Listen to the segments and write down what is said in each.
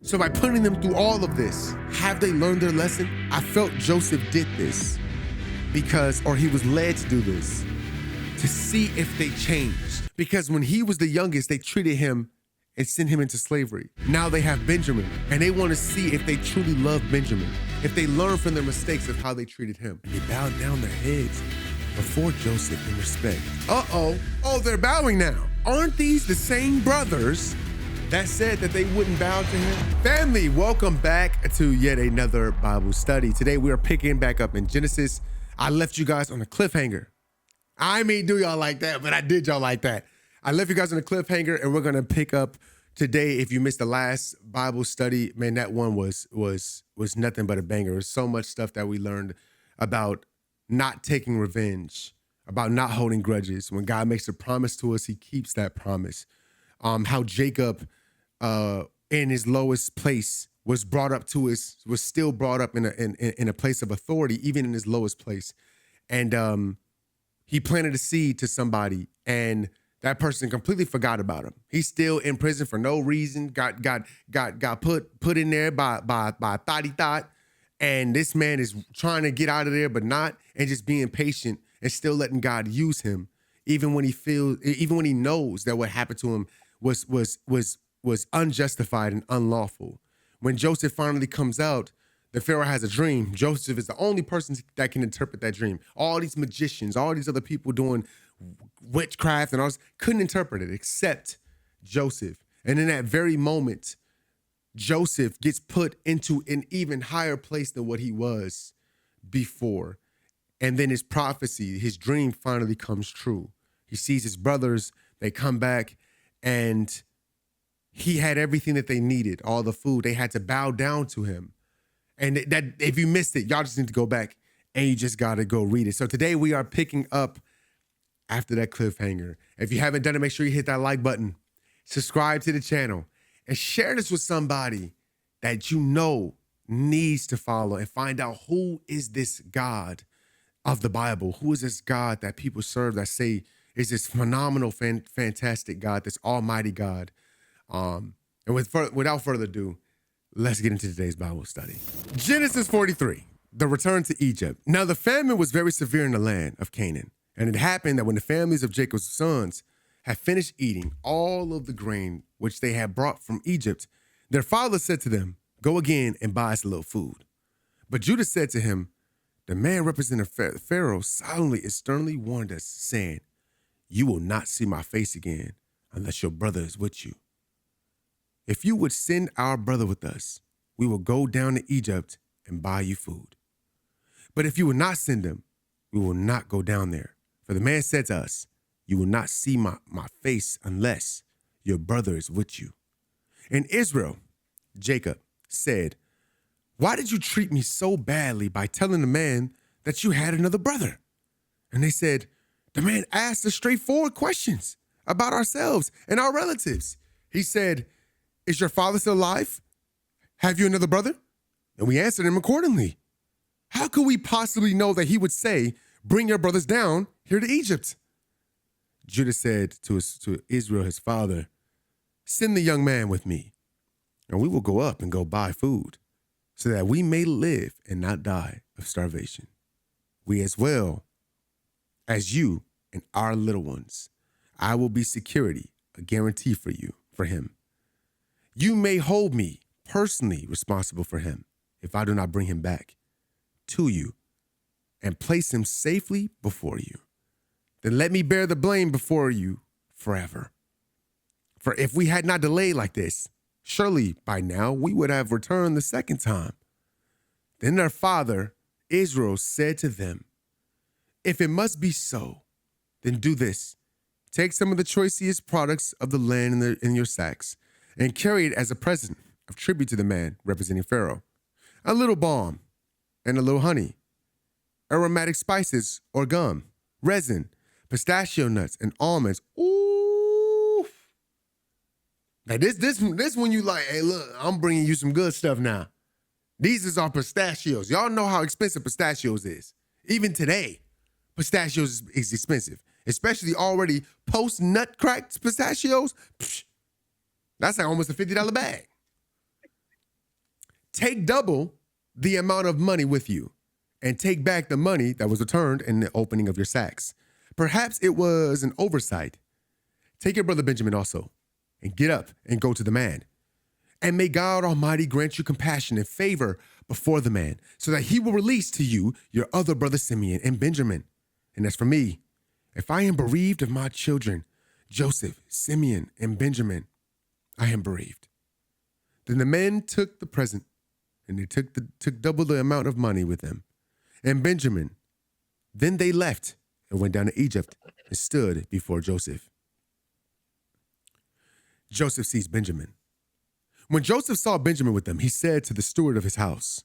So by putting them through all of this, have they learned their lesson? I felt Joseph did this or he was led to do this to see if they changed. Because when he was the youngest, they treated him and sent him into slavery. Now they have Benjamin, and they want to see if they truly love Benjamin, if they learn from their mistakes of how they treated him. And they bowed down their heads before Joseph in respect. Oh, they're bowing now. Aren't these the same brothers that said that they wouldn't bow to him? Family, welcome back to yet another Bible study. Today we are picking back up in Genesis. I left you guys on a cliffhanger. I may do y'all like that, but I did y'all like that. I left you guys on a cliffhanger, and we're gonna pick up today. If you missed the last Bible study, man, that one was nothing but a banger. There's so much stuff that we learned about not taking revenge, about not holding grudges. When God makes a promise to us, he keeps that promise. How Jacob, in his lowest place, was still brought up in a place of authority, even in his lowest place. And he planted a seed to somebody, and that person completely forgot about him. He's still in prison for no reason. Got put in there by thought. And this man is trying to get out of there, but not, and just being patient and still letting God use him, even when he knows that what happened to him was unjustified and unlawful. When Joseph finally comes out, the Pharaoh has a dream. Joseph is the only person that can interpret that dream. All these magicians, all these other people doing witchcraft and all this couldn't interpret it except Joseph. And in that very moment, Joseph gets put into an even higher place than what he was before. And then his prophecy, his dream finally comes true. He sees his brothers, they come back, and he had everything that they needed, all the food. They had to bow down to him. And that, if you missed it, y'all just need to go back and you just got to go read it. So today we are picking up after that cliffhanger. If you haven't done it, make sure you hit that like button, subscribe to the channel, and share this with somebody that you know needs to follow and find out who is this God of the Bible? Who is this God that people serve that say is this phenomenal, fantastic God, this almighty God? And without further ado, let's get into today's Bible study. Genesis 43, the return to Egypt. Now the famine was very severe in the land of Canaan. And it happened that when the families of Jacob's sons had finished eating all of the grain which they had brought from Egypt, their father said to them, "Go again and buy us a little food." But Judah said to him, "The man representing Pharaoh solemnly and sternly warned us, saying, 'You will not see my face again unless your brother is with you. If you would send our brother with us, we will go down to Egypt and buy you food. But if you will not send him, we will not go down there. For the man said to us, you will not see my face unless your brother is with you.' And Israel, Jacob, said, 'Why did you treat me so badly by telling the man that you had another brother?' And they said, 'The man asked us straightforward questions about ourselves and our relatives. He said, "Is your father still alive? Have you another brother?" And we answered him accordingly. How could we possibly know that he would say, "Bring your brothers down here to Egypt"?' Judah said to Israel, his father, 'Send the young man with me, and we will go up and go buy food, so that we may live and not die of starvation. We as well as you and our little ones. I will be security, a guarantee for him. You may hold me personally responsible for him if I do not bring him back to you and place him safely before you. Then let me bear the blame before you forever. For if we had not delayed like this, surely by now we would have returned the second time.' Then their father Israel said to them, 'If it must be so, then do this. Take some of the choicest products of the land in your sacks and carry it as a present of tribute to the man representing Pharaoh. A little balm and a little honey, aromatic spices or gum, resin, pistachio nuts, and almonds.'" Ooh. Now this when you like, hey, look, I'm bringing you some good stuff now. These is our pistachios. Y'all know how expensive pistachios is. Even today, pistachios is expensive, especially already post-nut cracked pistachios. Psh, that's like almost a $50 bag. take double the amount of money with you and take back the money that was returned in the opening of your sacks. Perhaps it was an oversight. Take your brother Benjamin also and get up and go to the man. And may God Almighty grant you compassion and favor before the man, so that he will release to you your other brother Simeon and Benjamin. And as for me, if I am bereaved of my children, Joseph, Simeon, and Benjamin, I am bereaved. Then the men took the present, and they took double the amount of money with them, and Benjamin. Then they left and went down to Egypt and stood before Joseph. Joseph sees Benjamin. When Joseph saw Benjamin with them, he said to the steward of his house,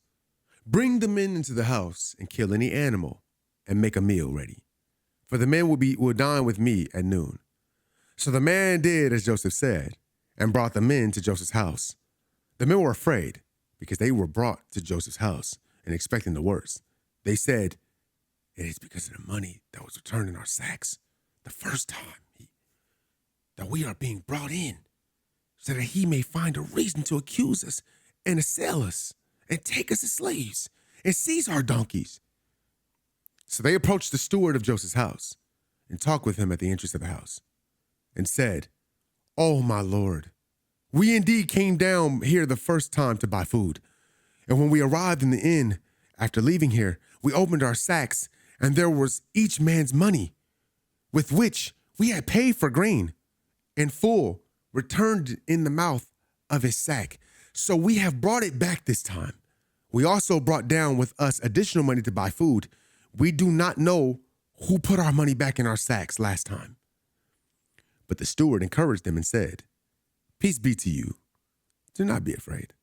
"Bring the men into the house and kill any animal and make a meal ready. For the men will dine with me at noon." So the man did as Joseph said and brought the men to Joseph's house. The men were afraid because they were brought to Joseph's house and expecting the worst. They said, "It is because of the money that was returned in our sacks the first time that we are being brought in, so that he may find a reason to accuse us and assail us and take us as slaves and seize our donkeys." So they approached the steward of Joseph's house and talked with him at the entrance of the house and said, "Oh, my lord, we indeed came down here the first time to buy food. And when we arrived in the inn, after leaving here, we opened our sacks, and there was each man's money, with which we had paid for grain, in full, returned in the mouth of his sack. So we have brought it back this time. We also brought down with us additional money to buy food. We do not know who put our money back in our sacks last time." But the steward encouraged them and said, "Peace be to you. Do not be afraid.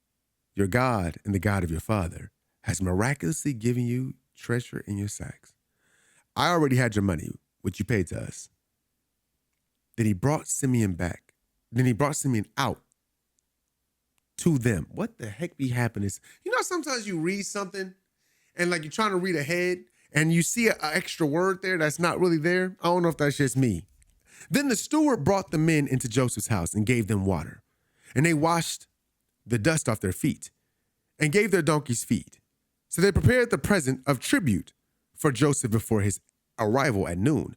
Your God and the God of your father has miraculously given you treasure in your sacks. I already had your money, which you paid to us." Then he brought Simeon back. Then he brought Simeon out to them. What the heck be happening is, sometimes you read something and like you're trying to read ahead and you see an extra word there that's not really there. I don't know if that's just me. Then the steward brought the men into Joseph's house and gave them water. And they washed the dust off their feet and gave their donkeys feed. So they prepared the present of tribute for Joseph before his arrival at noon.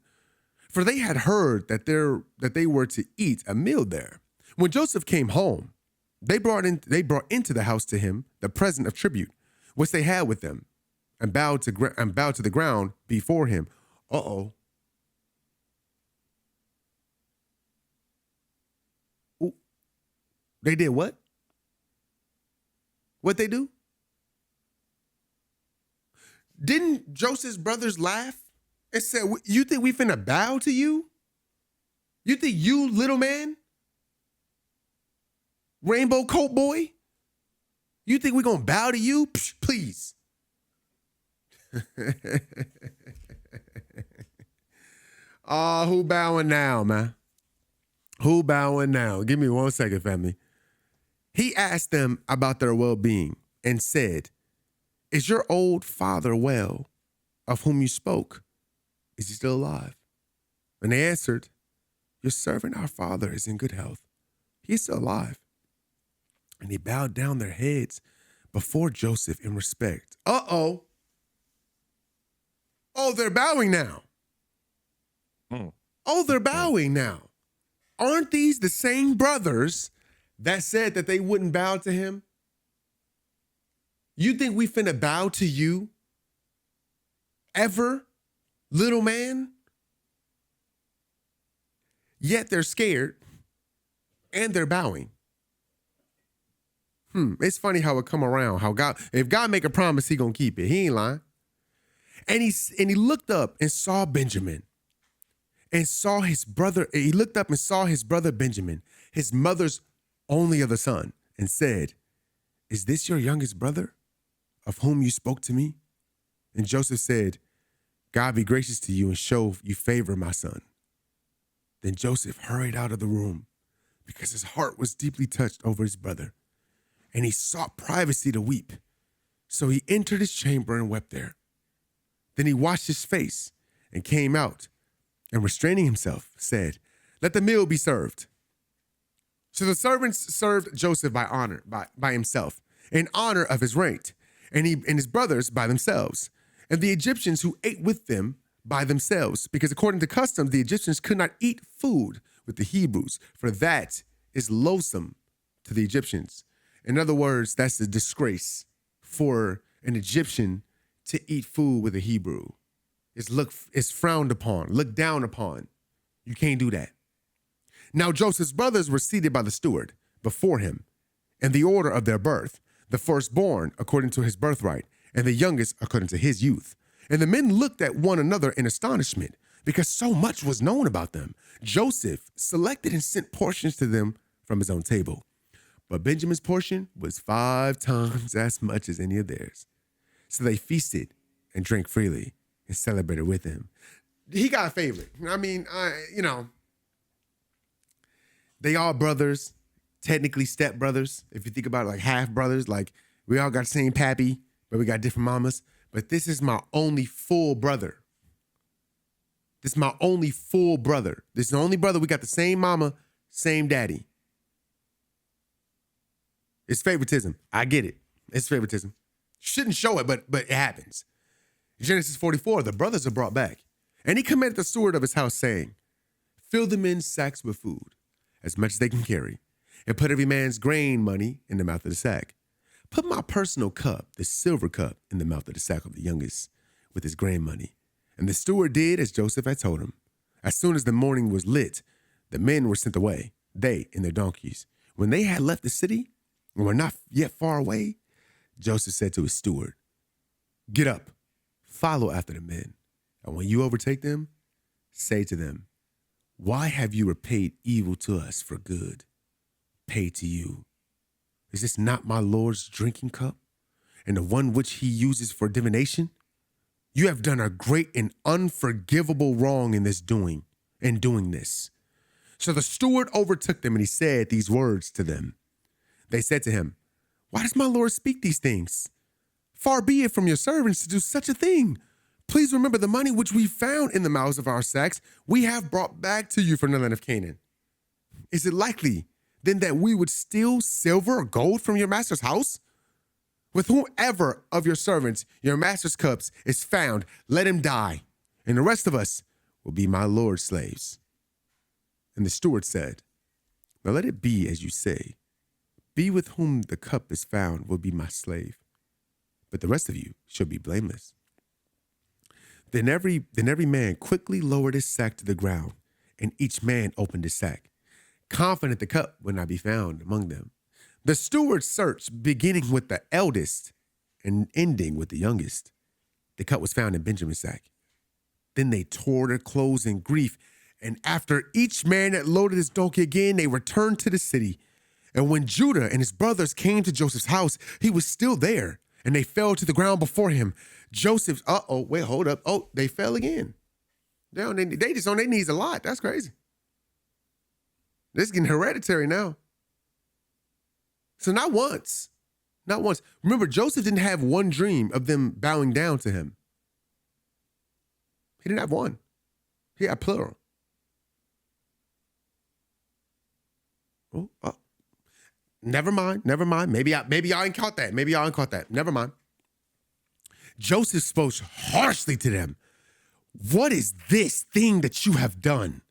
For they had heard that they were to eat a meal there. When Joseph came home, they brought into the house to him the present of tribute, which they had with them, and bowed to the ground before him. Uh-oh. Ooh. They did what? What'd they do? Didn't Joseph's brothers laugh and said, "You think we finna bow to you? You think you, little man, rainbow coat boy, you think we gonna bow to you? Psh, please." Oh, who bowing now, man? Who bowing now? Give me 1 second, family. He asked them about their well-being and said, "Is your old father well, of whom you spoke? Is he still alive?" And they answered, "Your servant, our father, is in good health. He is still alive." And they bowed down their heads before Joseph in respect. Uh-oh. Oh, they're bowing now. Oh, they're bowing now. Aren't these the same brothers that said that they wouldn't bow to him? You think we finna bow to you? Ever, little man? Yet they're scared and they're bowing. It's funny how it come around. How if God make a promise, he gonna keep it. He ain't lying. And he looked up and saw Benjamin and saw his brother. He looked up and saw his brother Benjamin, his mother's only other son, and said, "Is this your youngest brother, of whom you spoke to me?" And Joseph said, "God be gracious to you and show you favor, my son." Then Joseph hurried out of the room because his heart was deeply touched over his brother, and he sought privacy to weep. So he entered his chamber and wept there. Then he washed his face and came out, and restraining himself, said, "Let the meal be served." So the servants served Joseph by himself, in honor of his rank, and he and his brothers by themselves, and the Egyptians who ate with them by themselves, because according to custom, the Egyptians could not eat food with the Hebrews, for that is loathsome to the Egyptians. In other words, that's a disgrace for an Egyptian to eat food with a Hebrew. It's frowned upon, looked down upon. You can't do that. Now Joseph's brothers were seated by the steward before him in the order of their birth, the firstborn according to his birthright, and the youngest according to his youth. And the men looked at one another in astonishment because so much was known about them. Joseph selected and sent portions to them from his own table. But Benjamin's portion was 5 times as much as any of theirs. So they feasted and drank freely and celebrated with him. He got a favorite. I mean, they all brothers, technically step brothers. If you think about it, like half brothers, like we all got the same pappy, but we got different mamas. But this is my only full brother. This is my only full brother. This is the only brother we got the same mama, same daddy. It's favoritism. I get it. It's favoritism. Shouldn't show it, but it happens. Genesis 44, the brothers are brought back. And he commanded the steward of his house, saying, fill the men's sacks with food, as much as they can carry, and put every man's grain money in the mouth of the sack. Put my personal cup, the silver cup, in the mouth of the sack of the youngest with his grain money. And the steward did as Joseph had told him. As soon as the morning was lit, the men were sent away, they and their donkeys. When they had left the city and were not yet far away, Joseph said to his steward, get up, follow after the men. And when you overtake them, say to them, why have you repaid evil to us for good? Paid to you. Is this not my Lord's drinking cup, and the one which he uses for divination? You have done a great and unforgivable wrong in doing this. So the steward overtook them, and he said these words to them. They said to him, why does my Lord speak these things? Far be it from your servants to do such a thing. Please remember the money which we found in the mouths of our sacks, we have brought back to you from the land of Canaan. Is it likely then that we would steal silver or gold from your master's house? With whomever of your servants your master's cups is found, let him die, and the rest of us will be my Lord's slaves. And the steward said, now let it be as you say. Be with whom the cup is found will be my slave, but the rest of you shall be blameless. Then every man quickly lowered his sack to the ground, and each man opened his sack, confident the cup would not be found among them. The steward searched, beginning with the eldest and ending with the youngest. The cup was found in Benjamin's sack. Then they tore their clothes in grief, and after each man had loaded his donkey again, they returned to the city. And when Judah and his brothers came to Joseph's house, he was still there, and they fell to the ground before him. Joseph's, hold up. Oh, they fell again. They just on their knees a lot. That's crazy. This is getting hereditary now. So not once. Remember, Joseph didn't have one dream of them bowing down to him. He didn't have one. He had plural. Never mind. Maybe y'all ain't caught that. Never mind. Joseph spoke harshly to them. What is this thing that you have done?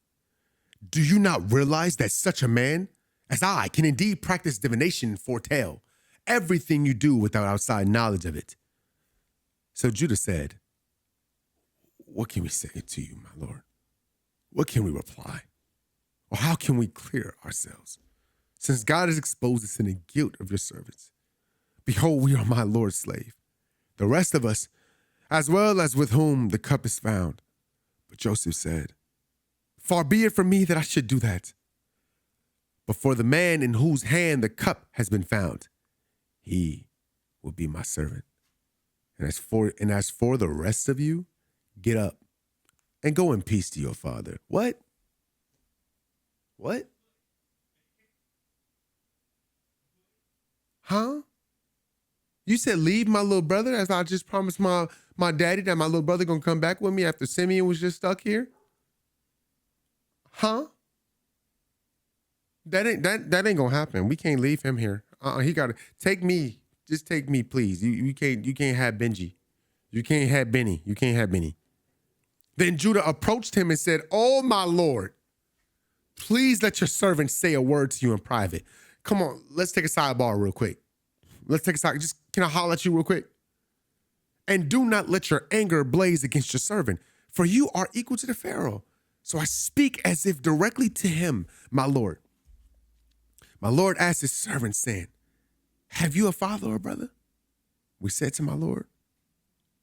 Do you not realize that such a man as I can indeed practice divination and foretell everything you do without outside knowledge of it? So Judah said, what can we say to you, my Lord? What can we reply? Or how can we clear ourselves? Since God has exposed the sin and guilt of your servants, behold, we are my Lord's slave. The rest of us, as well as with whom the cup is found. But Joseph said, far be it from me that I should do that. But for the man in whose hand the cup has been found, he will be my servant. And as for the rest of you, get up and go in peace to your father. What? Huh? You said leave my little brother as I just promised my daddy that my little brother gonna come back with me after Simeon was just stuck here? Huh? That ain't gonna happen. We can't leave him here. He gotta take me just take me, please. You can't have Benji. You can't have Benny. You can't have Benny. Then Judah approached him and said, "Oh, my Lord, please let your servant say a word to you in private." Come on, let's take a sidebar real quick. Let's take a side. Just can I holler at you real quick? "And do not let your anger blaze against your servant, for you are equal to the Pharaoh. So I speak as if directly to him, my Lord." My Lord asked his servant, saying, "Have you a father or brother?" We said to my Lord,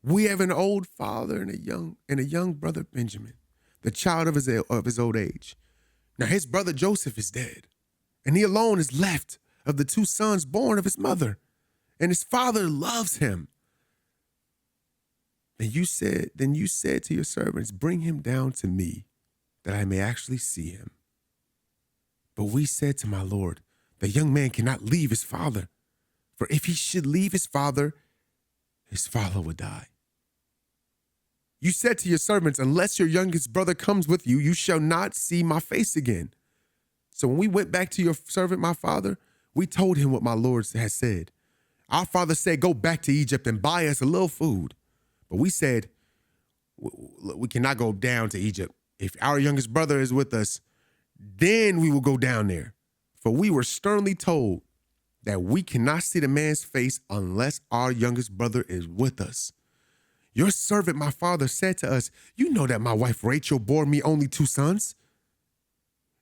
"We have an old father and a young brother Benjamin, the child of his old age. Now his brother Joseph is dead, and he alone is left of the two sons born of his mother, and his father loves him." Then you said to your servants, "Bring him down to me, that I may actually see him." But we said to my Lord, "The young man cannot leave his father, for if he should leave his father would die." You said to your servants, "Unless your youngest brother comes with you, you shall not see my face again." So when we went back to your servant, my father, we told him what my Lord has said. Our father said, "Go back to Egypt and buy us a little food." But we said, "We cannot go down to Egypt. If our youngest brother is with us, then we will go down there." For we were sternly told that we cannot see the man's face unless our youngest brother is with us. Your servant, my father, said to us, "You know that my wife Rachel bore me only two sons,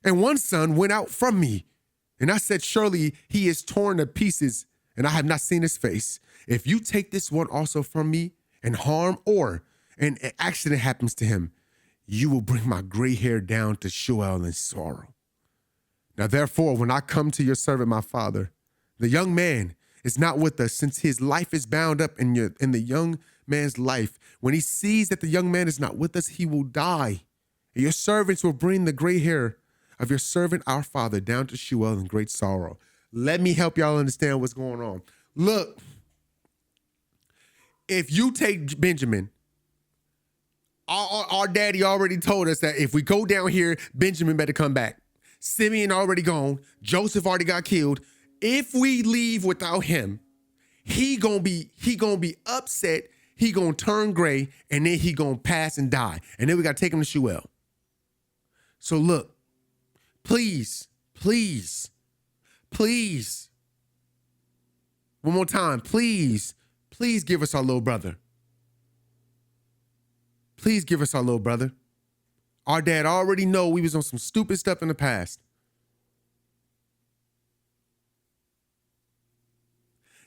and one son went out from me. And I said, surely he is torn to pieces, and I have not seen his face. If you take this one also from me, and harm or an accident happens to him, you will bring my gray hair down to Sheol in sorrow. Now therefore, when I come to your servant, my father, the young man is not with us, since his life is bound up in the young man's life. When he sees that the young man is not with us, he will die. And your servants will bring the gray hair of your servant, our father, down to Sheol in great sorrow." Let me help y'all understand what's going on. Look, if you take Benjamin, our daddy already told us that if we go down here, Benjamin better come back. Simeon already gone. Joseph already got killed. If we leave without him, he gonna be upset. He gonna turn gray, and then he gonna pass and die. And then we gotta take him to Sheol. So look, please, one more time, please give us our little brother. Please give us our little brother. Our dad already know we was on some stupid stuff in the past.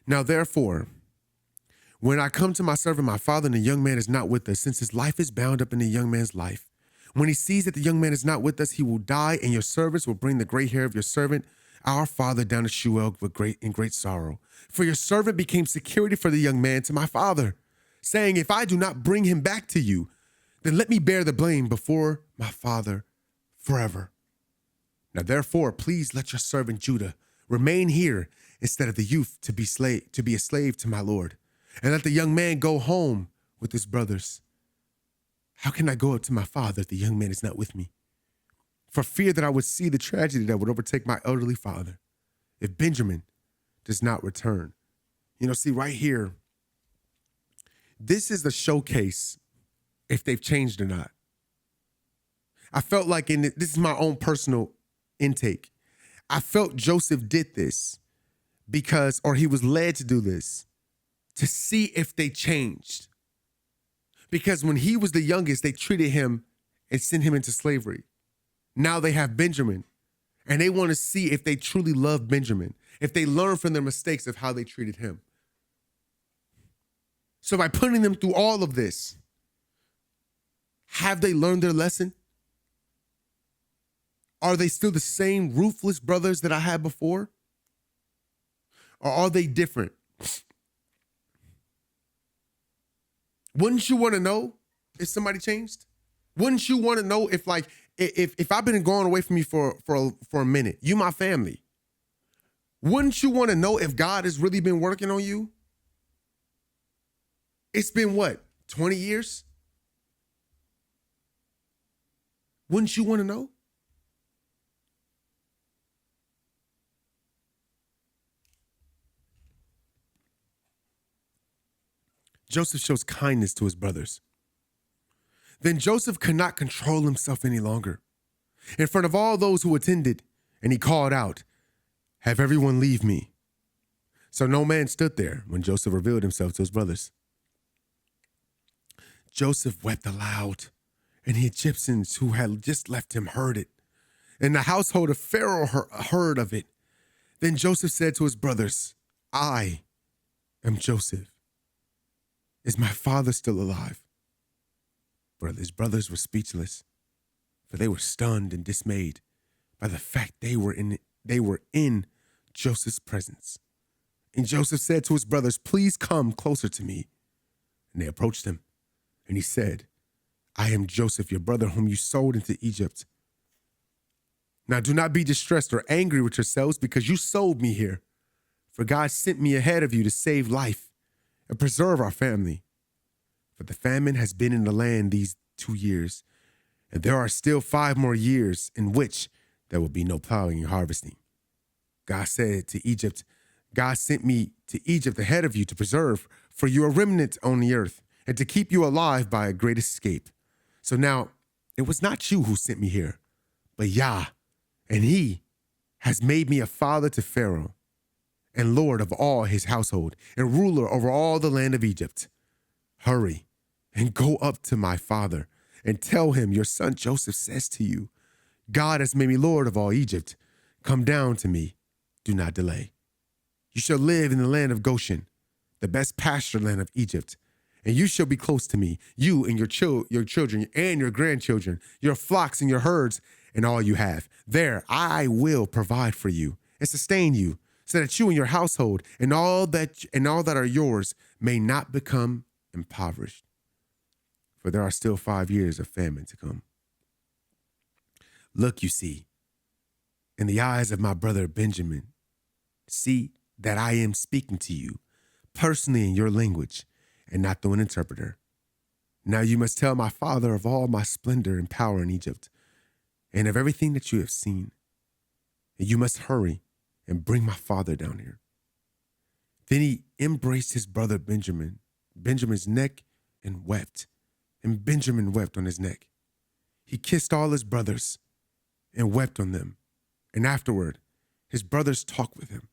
Now, therefore, when I come to my servant, my father, and the young man is not with us, since his life is bound up in the young man's life, when he sees that the young man is not with us, he will die, and your servants will bring the gray hair of your servant, our father, down to Sheol in great sorrow. For your servant became security for the young man to my father, saying, if I do not bring him back to you, then let me bear the blame before my father forever. Now, therefore, please let your servant Judah remain here instead of the youth to be a slave to my Lord, and let the young man go home with his brothers. How can I go up to my father if the young man is not with me? For fear that I would see the tragedy that would overtake my elderly father if Benjamin does not return. See right here, this is the showcase if they've changed or not. I felt like this is my own personal intake. I felt Joseph did this or he was led to do this to see if they changed. Because when he was the youngest, they treated him and sent him into slavery. Now they have Benjamin, and they want to see if they truly love Benjamin, if they learn from their mistakes of how they treated him. So by putting them through all of this, have they learned their lesson? Are they still the same ruthless brothers that I had before? Or are they different? Wouldn't you want to know if somebody changed? Wouldn't you want to know if I've been going away from you for a minute, you my family, wouldn't you want to know if God has really been working on you? It's been what, 20 years? Wouldn't you want to know? Joseph shows kindness to his brothers. Then Joseph could not control himself any longer. In front of all those who attended, and he called out, "Have everyone leave me." So no man stood there when Joseph revealed himself to his brothers. Joseph wept aloud, and the Egyptians who had just left him heard it. And the household of Pharaoh heard of it. Then Joseph said to his brothers, "I am Joseph. Is my father still alive?" His brothers were speechless, for they were stunned and dismayed by the fact they were in Joseph's presence. And Joseph said to his brothers, "Please come closer to me." And they approached him, and he said, "I am Joseph, your brother, whom you sold into Egypt. Now do not be distressed or angry with yourselves because you sold me here. For God sent me ahead of you to save life and preserve our family. For the famine has been in the land these 2 years, and there are still 5 more years in which there will be no plowing and harvesting. God said to Egypt, God sent me to Egypt ahead of you to preserve, for you are remnant on the earth, and to keep you alive by a great escape. So now it was not you who sent me here, but Yah, and he has made me a father to Pharaoh, and lord of all his household, and ruler over all the land of Egypt. Hurry and go up to my father and tell him your son Joseph says to you, God has made me lord of all Egypt. Come down to me. Do not delay. You shall live in the land of Goshen, the best pasture land of Egypt, and you shall be close to me, you and your children and your grandchildren, your flocks and your herds, and all you have. There I will provide for you and sustain you, so that you and your household and all that are yours may not become impoverished. For there are still 5 years of famine to come. Look, you see, in the eyes of my brother Benjamin, see that I am speaking to you personally in your language and not through an interpreter. Now you must tell my father of all my splendor and power in Egypt and of everything that you have seen. And you must hurry and bring my father down here. Then he embraced his brother Benjamin's neck, and wept. And Benjamin wept on his neck. He kissed all his brothers and wept on them. And afterward, his brothers talked with him.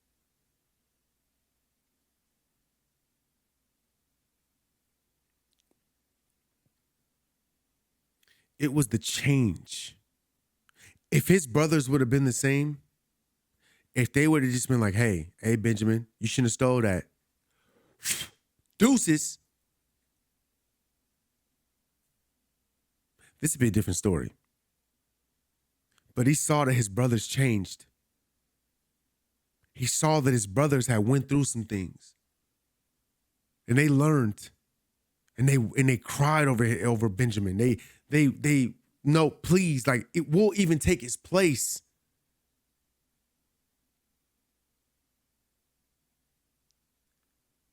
It was the change. If his brothers would have been the same, if they would have just been like, hey, Benjamin, you shouldn't have stole that. Deuces. This would be a different story. But he saw that his brothers changed. He saw that his brothers had went through some things. And they learned. And they cried over Benjamin. They no, please, like it will even take his place.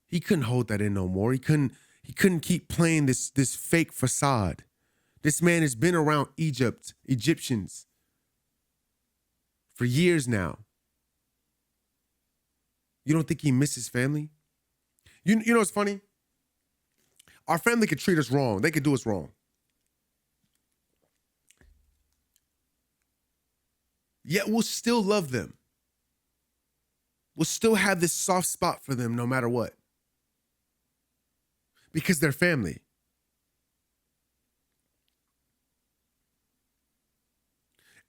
He couldn't hold that in no more. He couldn't keep playing this fake facade. This man has been around Egyptians for years now. You don't think he misses family? You know what's funny? Our family could treat us wrong. They could do us wrong. Yet we'll still love them. We'll still have this soft spot for them no matter what. Because they're family.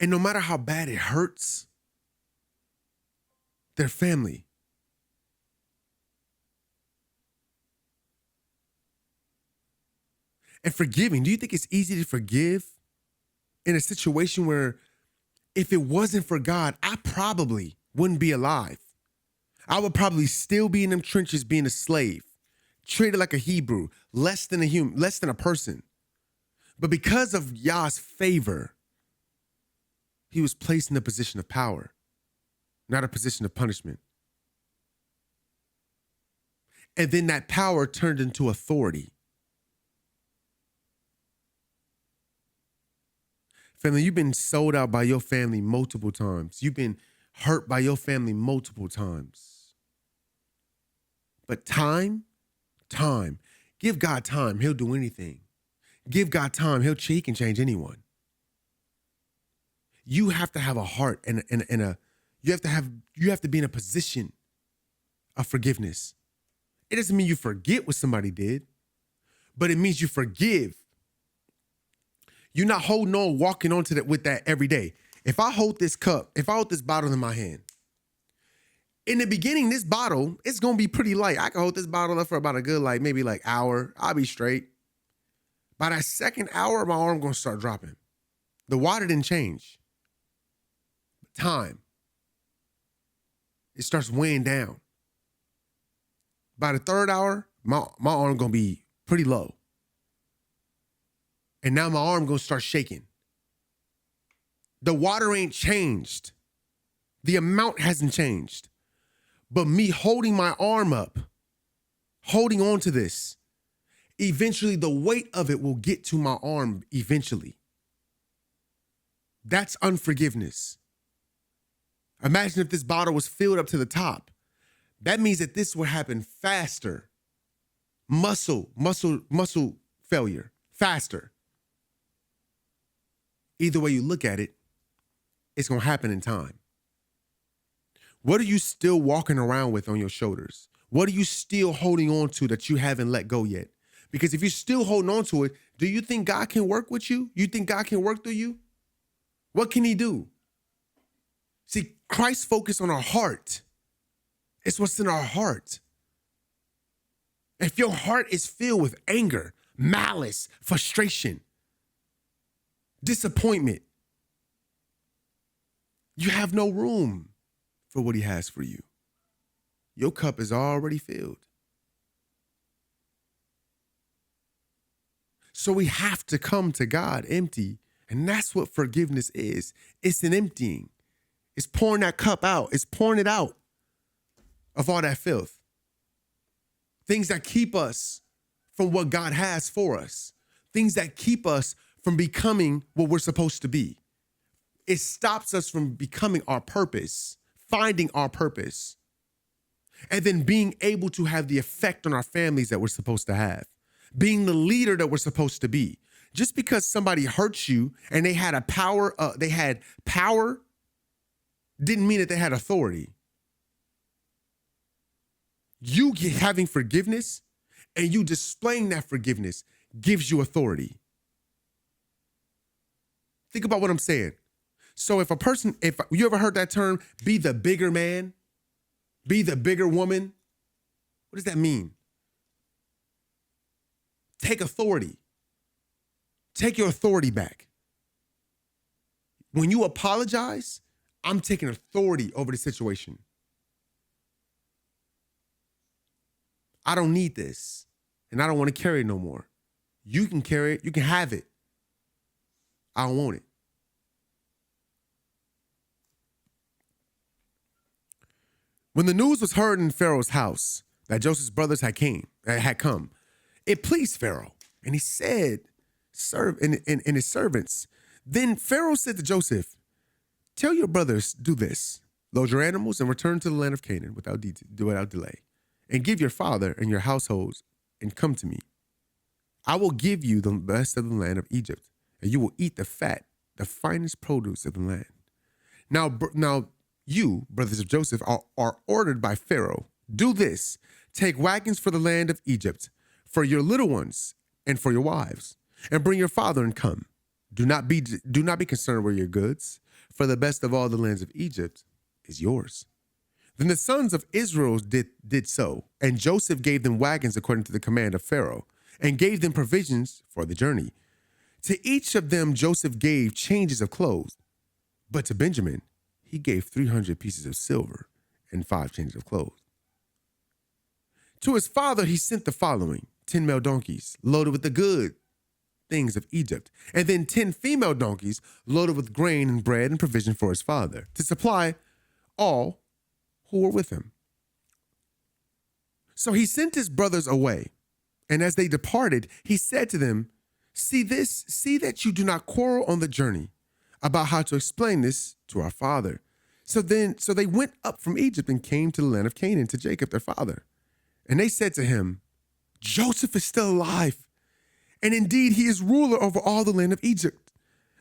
And no matter how bad it hurts, they're family. And forgiving, do you think it's easy to forgive in a situation where if it wasn't for God, I probably wouldn't be alive. I would probably still be in them trenches being a slave, treated like a Hebrew, less than a human, less than a person. But because of Yah's favor, he was placed in a position of power, not a position of punishment. And then that power turned into authority. Family, you've been sold out by your family multiple times. You've been hurt by your family multiple times. But time, Give God time, he'll do anything. Give God time, he can change anyone. You have to have a heart and you have to be in a position of forgiveness. It doesn't mean you forget what somebody did, but it means you forgive. You're not holding on, walking on to that with that every day. If I hold this cup, if I hold this bottle in my hand, in the beginning, this bottle, it's going to be pretty light. I can hold this bottle up for about a good, maybe hour. I'll be straight. By that second hour, my arm going to start dropping. The water didn't change. Time. It starts weighing down. By the third hour, my arm going to be pretty low. And now my arm going to start shaking. The water ain't changed. The amount hasn't changed. But me holding my arm up, holding on to this, eventually the weight of it will get to my arm eventually. That's unforgiveness. Imagine if this bottle was filled up to the top. That means that this would happen faster. Muscle failure, faster. Either way you look at it, it's going to happen in time. What are you still walking around with on your shoulders? What are you still holding on to that you haven't let go yet? Because if you're still holding on to it, do you think God can work with you? You think God can work through you? What can he do? See, Christ focused on our heart. It's what's in our heart. If your heart is filled with anger, malice, frustration, disappointment, you have no room for what he has for you. Your cup is already filled. So we have to come to God empty, and that's what forgiveness is. It's an emptying. It's pouring that cup out. It's pouring it out of all that filth. Things that keep us from what God has for us. Things that keep us from becoming what we're supposed to be. It stops us from becoming our purpose, finding our purpose, and then being able to have the effect on our families that we're supposed to have, being the leader that we're supposed to be. Just because somebody hurts you and they had power, didn't mean that they had authority. You having forgiveness and you displaying that forgiveness gives you authority. Think about what I'm saying. So if you ever heard that term, be the bigger man, be the bigger woman, what does that mean? Take authority. Take your authority back. When you apologize, I'm taking authority over the situation. I don't need this, and I don't want to carry it no more. You can carry it. You can have it. I don't want it. When the news was heard in Pharaoh's house that Joseph's brothers had come, it pleased Pharaoh, and he said, and his servants. Then Pharaoh said to Joseph, "Tell your brothers, do this: load your animals and return to the land of Canaan without delay, and give your father and your households and come to me. I will give you the best of the land of Egypt, and you will eat the fat, the finest produce of the land. Now you, brothers of Joseph, are ordered by Pharaoh. Do this: take wagons for the land of Egypt, for your little ones and for your wives, and bring your father and come. Do not be concerned with your goods, for the best of all the lands of Egypt is yours." Then the sons of Israel did so, and Joseph gave them wagons according to the command of Pharaoh, and gave them provisions for the journey. To each of them Joseph gave changes of clothes, but to Benjamin he gave 300 pieces of silver and 5 changes of clothes. To his father he sent the following: 10 male donkeys loaded with the good things of Egypt, and then 10 female donkeys loaded with grain and bread and provision for his father, to supply all who were with him. So he sent his brothers away, and as they departed, he said to them, see that you do not quarrel on the journey about how to explain this to our father." So they went up from Egypt and came to the land of Canaan to Jacob their father. And they said to him, Joseph is still alive. And indeed, he is ruler over all the land of Egypt.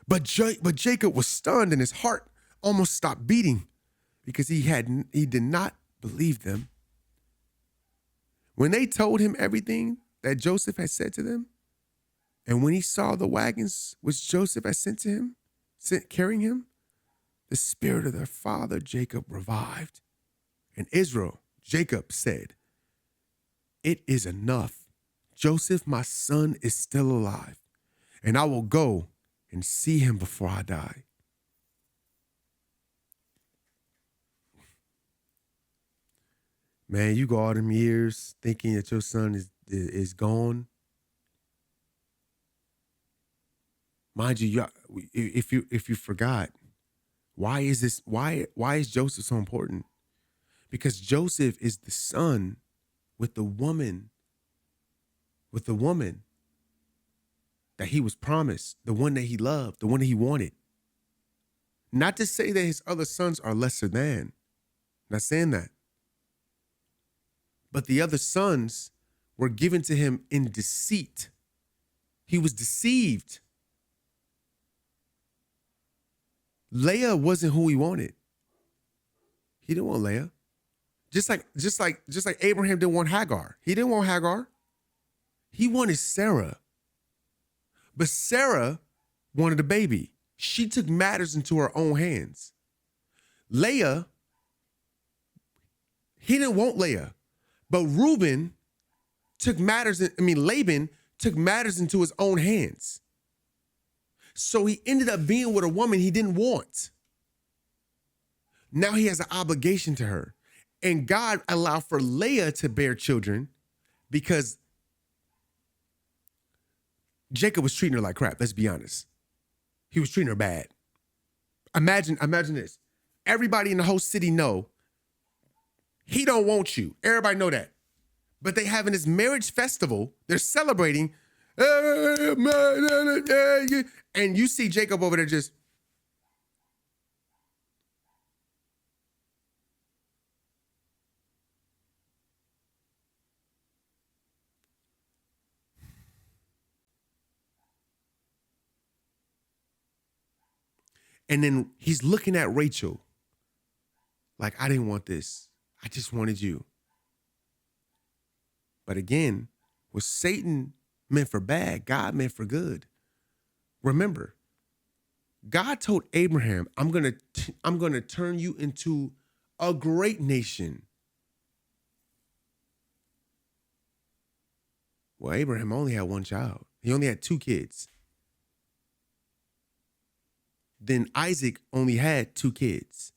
But Jacob was stunned and his heart almost stopped beating because he did not believe them. When they told him everything that Joseph had said to them, and when he saw the wagons which Joseph had sent to him, carrying him, the spirit of their father Jacob revived. And Israel, Jacob said, "It is enough. Joseph, my son, is still alive, and I will go and see him before I die." Man, you go all them years thinking that your son is gone. Mind you, if you forgot, why is Joseph so important? Because Joseph is the son with the woman that he was promised, the one that he loved, the one that he wanted. Not to say that his other sons are lesser than, not saying that. But the other sons were given to him in deceit. He was deceived. Leah wasn't who he wanted. He didn't want Leah. Just like Abraham didn't want Hagar. He didn't want Hagar. He wanted Sarah. But Sarah wanted a baby. She took matters into her own hands. Leah, he didn't want Leah. But Laban took matters into his own hands. So he ended up being with a woman he didn't want. Now he has an obligation to her. And God allowed for Leah to bear children because Jacob was treating her like crap, let's be honest. He was treating her bad. Imagine this. Everybody in the whole city know he don't want you. Everybody know that. But they having this marriage festival. They're celebrating. And you see Jacob over there just. And then he's looking at Rachel like, I didn't want this. I just wanted you. But again, what Satan meant for bad, God meant for good. Remember, God told Abraham, I'm gonna turn you into a great nation. Well, Abraham only had one child. He only had 2 kids. Then Isaac only had 2 kids.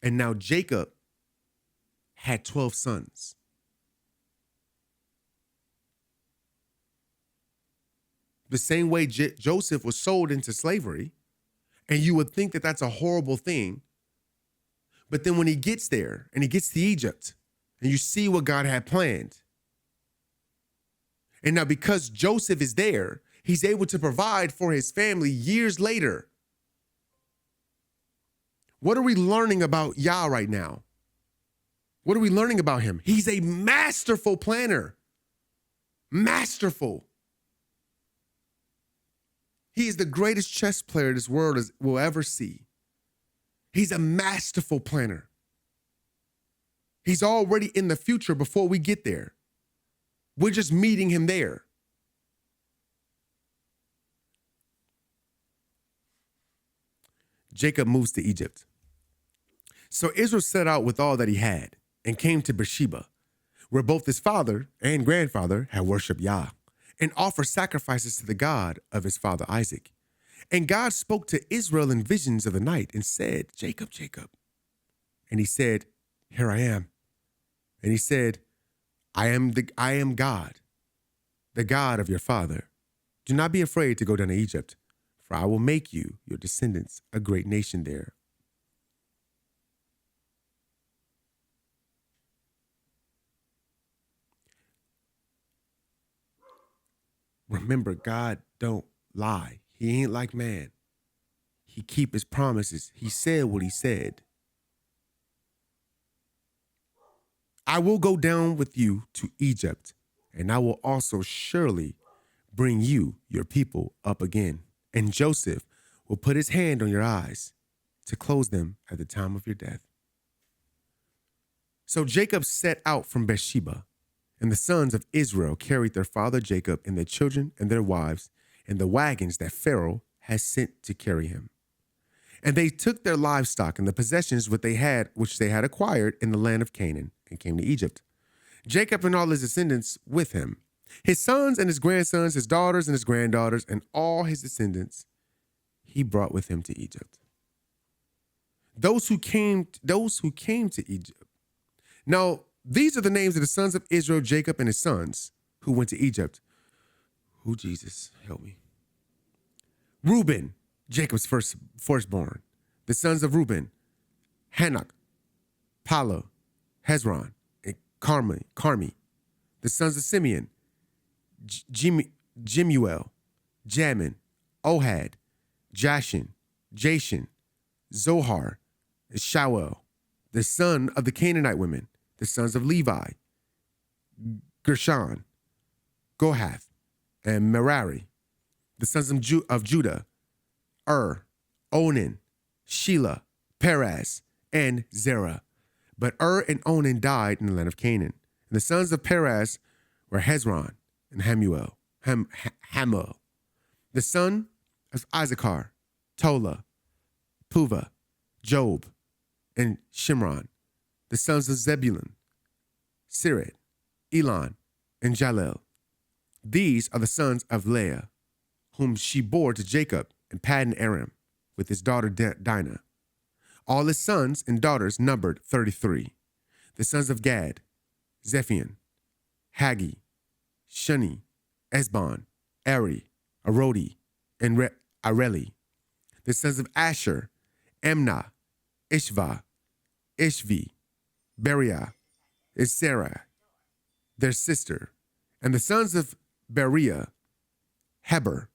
And now Jacob had 12 sons. The same way Joseph was sold into slavery, and you would think that that's a horrible thing. But then when he gets there and he gets to Egypt and you see what God had planned. And now because Joseph is there, he's able to provide for his family years later. What are we learning about Yah right now? What are we learning about him? He's a masterful planner. Masterful. He is the greatest chess player this world will ever see. He's a masterful planner. He's already in the future before we get there. We're just meeting him there. Jacob moves to Egypt. So Israel set out with all that he had and came to Beersheba, where both his father and grandfather had worshiped Yah and offered sacrifices to the God of his father Isaac. And God spoke to Israel in visions of the night and said, Jacob, Jacob. And he said, here I am. And he said, I am God, the God of your father. Do not be afraid to go down to Egypt, for I will make you, your descendants, a great nation there. Remember, God don't lie. He ain't like man. He keep his promises. He said what he said. I will go down with you to Egypt, and I will also surely bring you, your people, up again. And Joseph will put his hand on your eyes to close them at the time of your death. So Jacob set out from Beersheba, and the sons of Israel carried their father Jacob and their children and their wives in the wagons that Pharaoh had sent to carry him. And they took their livestock and the possessions which they had acquired in the land of Canaan, and came to Egypt. Jacob and all his descendants with him, his sons and his grandsons, his daughters and his granddaughters, and all his descendants, he brought with him to Egypt. Those who came to Egypt. Now, these are the names of the sons of Israel, Jacob and his sons, who went to Egypt. Who, Jesus, help me. Reuben, Jacob's firstborn. The sons of Reuben, Hanok, Palu, Hezron, and Carmi. The sons of Simeon, Jemuel, Jamin, Ohad, Jashin, Zohar, and Shawel. The son of the Canaanite women, the sons of Levi, Gershon, Kohath, and Merari. The sons of Judah, Onan, Shelah, Perez, and Zerah. But and Onan died in the land of Canaan. And the sons of Perez were Hezron and Hamuel. The son of Issachar, Tola, Puva, Job, and Shimron. The sons of Zebulun, Sirid, Elon, and Jalel. These are the sons of Leah, whom she bore to Jacob in Paddan Aram with his daughter Dinah. All his sons and daughters numbered 33. The sons of Gad, Zephion, Hagi, Shuni, Esbon, Eri, Arodi, and Areli. The sons of Asher, Emna, Ishva, Ishvi, Beriah, and Sarah, their sister. And the sons of Beriah, Heber,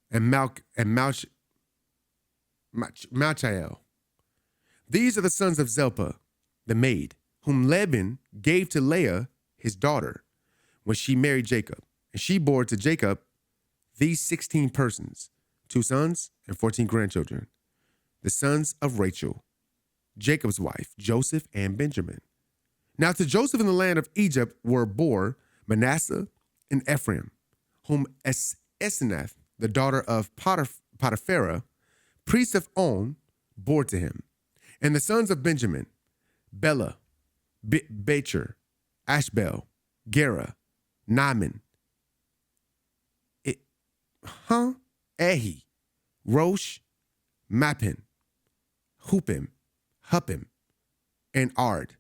and Malchiel. These are the sons of Zilpah, the maid, whom Laban gave to Leah, his daughter, when she married Jacob. And she bore to Jacob these 16 persons, 2 sons and 14 grandchildren. The sons of Rachel, Jacob's wife, Joseph and Benjamin. Now to Joseph in the land of Egypt were bore Manasseh and Ephraim, whom Asenath, the daughter of Potiphera, priest of On, bore to him. And the sons of Benjamin, Bela, Becher, Ashbel, Gera, Naaman, Ehi, Rosh, Mappin, Huppim, and Ard.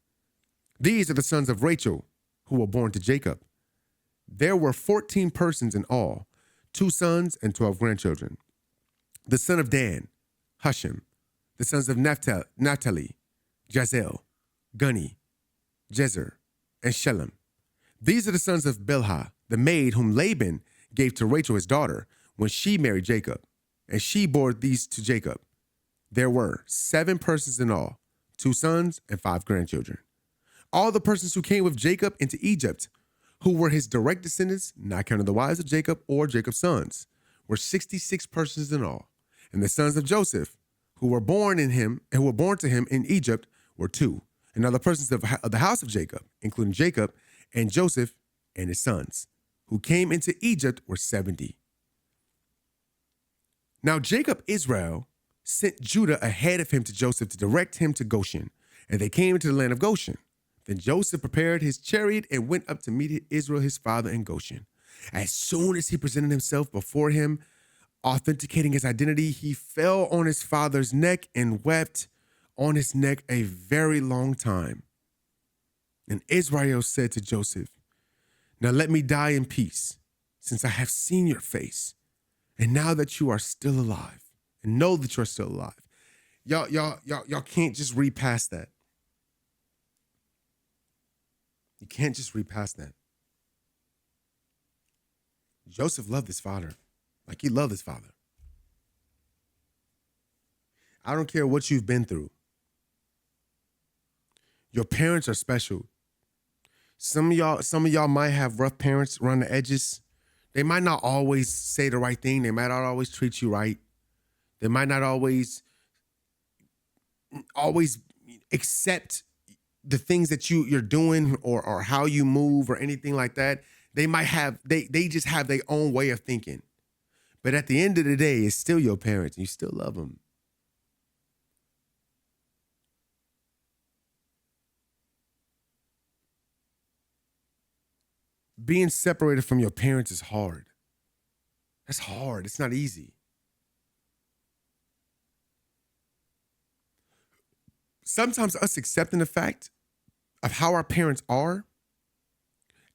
These are the sons of Rachel who were born to Jacob. There were 14 persons in all, 2 sons and 12 grandchildren. The son of Dan, Hushim. The sons of Naphtali, Jazel, Guni, Jezer, and Shelem. These are the sons of Bilhah, the maid whom Laban gave to Rachel his daughter when she married Jacob, and she bore these to Jacob. There were 7 persons in all, 2 sons and 5 grandchildren. All the persons who came with Jacob into Egypt, who were his direct descendants, not counting the wives of Jacob or Jacob's sons, were 66 persons in all. And the sons of Joseph, who were born to him in Egypt, were 2. And other persons of the house of Jacob, including Jacob and Joseph and his sons, who came into Egypt, were 70. Now Jacob Israel sent Judah ahead of him to Joseph to direct him to Goshen, and they came into the land of Goshen. Then Joseph prepared his chariot and went up to meet Israel his father in Goshen. As soon as he presented himself before him, authenticating his identity, he fell on his father's neck and wept on his neck a very long time. And Israel said to Joseph, "Now let me die in peace, since I have seen your face, and now that you are still alive, and know that you're still alive." Y'all can't just read past that. You can't just read past that. Joseph loved his father. Like he loved his father. I don't care what you've been through. Your parents are special. Some of y'all might have rough parents around the edges. They might not always say the right thing. They might not always treat you right. They might not always accept the things that you're doing or how you move or anything like that. They just have their own way of thinking. But at the end of the day, it's still your parents and you still love them. Being separated from your parents is hard. That's hard. It's not easy. Sometimes us accepting the fact of how our parents are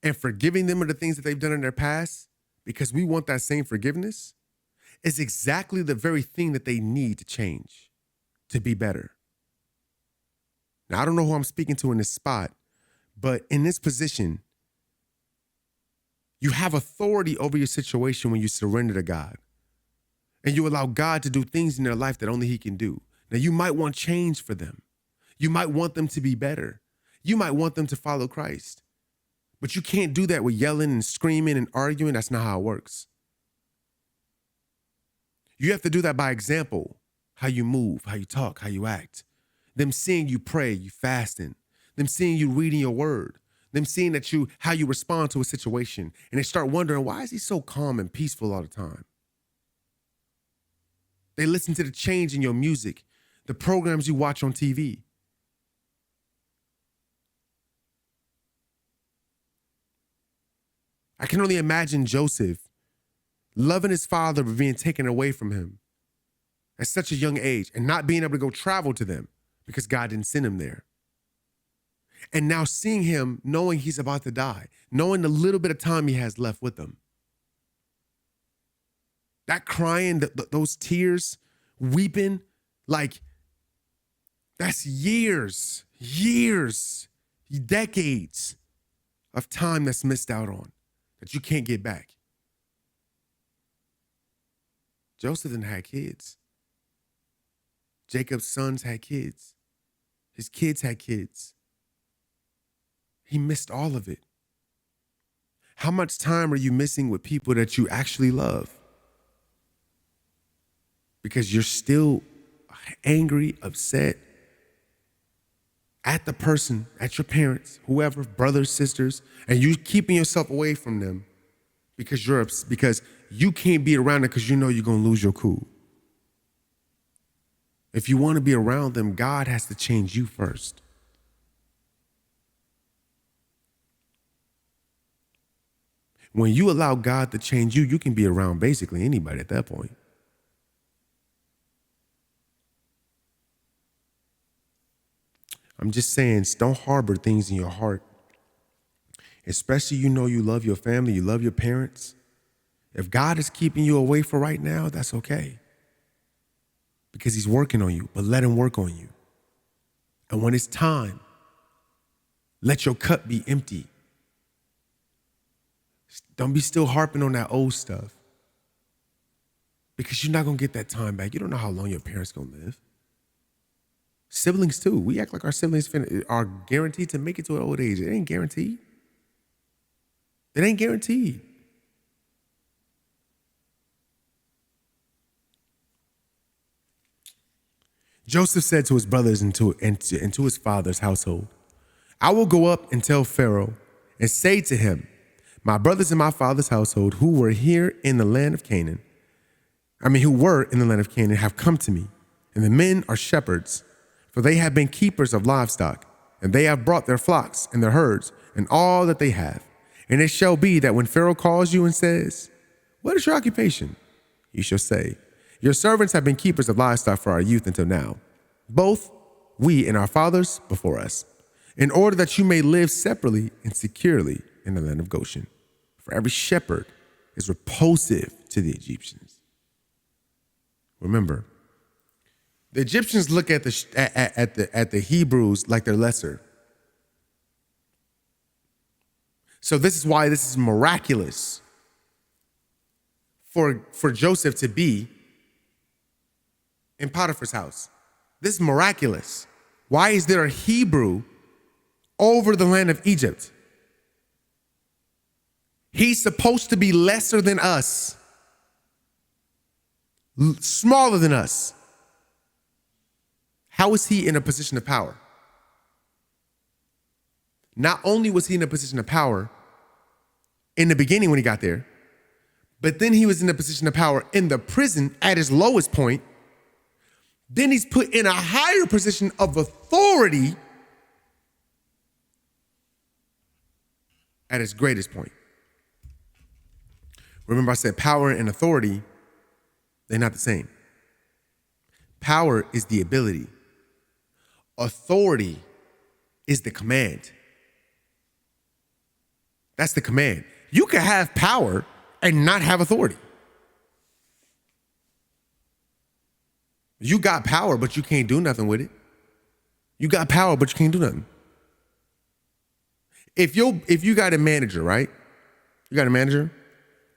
and forgiving them of the things that they've done in their past because we want that same forgiveness is exactly the very thing that they need to change, to be better. Now, I don't know who I'm speaking to in this spot, but in this position, you have authority over your situation when you surrender to God and you allow God to do things in their life that only He can do. Now, you might want change for them. You might want them to be better. You might want them to follow Christ. But you can't do that with yelling and screaming and arguing. That's not how it works. You have to do that by example, how you move, how you talk, how you act. Them seeing you pray, you fasting. Them seeing you reading your word. Them seeing how you respond to a situation. And they start wondering, why is he so calm and peaceful all the time? They listen to the change in your music, the programs you watch on TV. I can only imagine Joseph loving his father but being taken away from him at such a young age and not being able to go travel to them because God didn't send him there. And now seeing him, knowing he's about to die, knowing the little bit of time he has left with them. That crying, those tears, weeping, like that's years, decades of time that's missed out on, that you can't get back. Joseph didn't have kids. Jacob's sons had kids. His kids had kids. He missed all of it. How much time are you missing with people that you actually love? Because you're still angry, upset at the person, at your parents, whoever, brothers, sisters, and you keeping yourself away from them because you can't be around it because you know you're going to lose your cool. If you want to be around them, God has to change you first. When you allow God to change you, you can be around basically anybody at that point. I'm just saying, don't harbor things in your heart. Especially you love your family, you love your parents. If God is keeping you away for right now, that's okay. Because he's working on you, but let him work on you. And when it's time, let your cup be empty. Don't be still harping on that old stuff. Because you're not going to get that time back. You don't know how long your parents going to live. Siblings too. We act like our siblings are guaranteed to make it to an old age. It ain't guaranteed. It ain't guaranteed. Joseph said to his brothers and to his father's household, I will go up and tell Pharaoh and say to him, my brothers and my father's household who were in the land of Canaan have come to me, and the men are shepherds, for they have been keepers of livestock, and they have brought their flocks and their herds and all that they have. And it shall be that when Pharaoh calls you and says, what is your occupation? You shall say, your servants have been keepers of livestock for our youth until now, both we and our fathers before us, in order that you may live separately and securely in the land of Goshen. For every shepherd is repulsive to the Egyptians. Remember, the Egyptians look at the Hebrews like they're lesser. So this is why this is miraculous for Joseph to be in Potiphar's house. This is miraculous. Why is there a Hebrew over the land of Egypt? He's supposed to be lesser than us, smaller than us. How is he in a position of power? Not only was he in a position of power in the beginning when he got there, but then he was in a position of power in the prison at his lowest point. Then he's put in a higher position of authority at his greatest point. Remember, I said power and authority, they're not the same. Power is the ability. Authority is the command. That's the command. You can have power and not have authority. You got power, but you can't do nothing with it. You got power, but you can't do nothing. If you got a manager, right? You got a manager,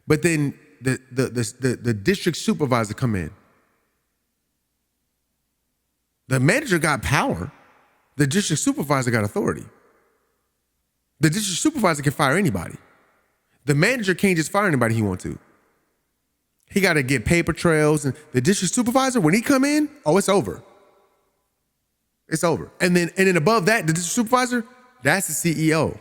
but then the district supervisor come in. The manager got power. The district supervisor got authority. The district supervisor can fire anybody. The manager can't just fire anybody he wants to. He got to get paper trails. And the district supervisor, when he come in, oh, it's over. It's over. And then above that, the district supervisor, that's the CEO.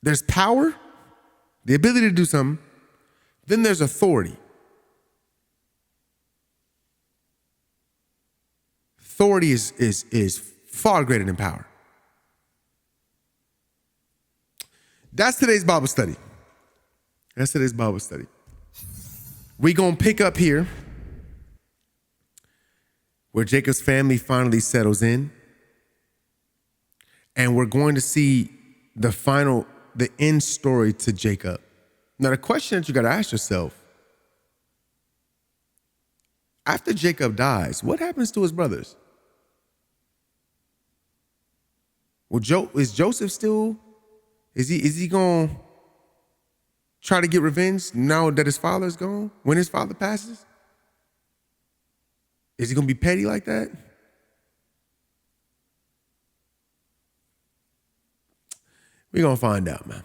There's power, the ability to do something. Then there's authority. Authority is far greater than power. That's today's Bible study. We're going to pick up here where Jacob's family finally settles in. And we're going to see the end story to Jacob. Now, the question that you got to ask yourself, after Jacob dies, what happens to his brothers? Well, is Joseph still, is he going to try to get revenge now that his father is gone, when his father passes? Is he going to be petty like that? We're going to find out, man.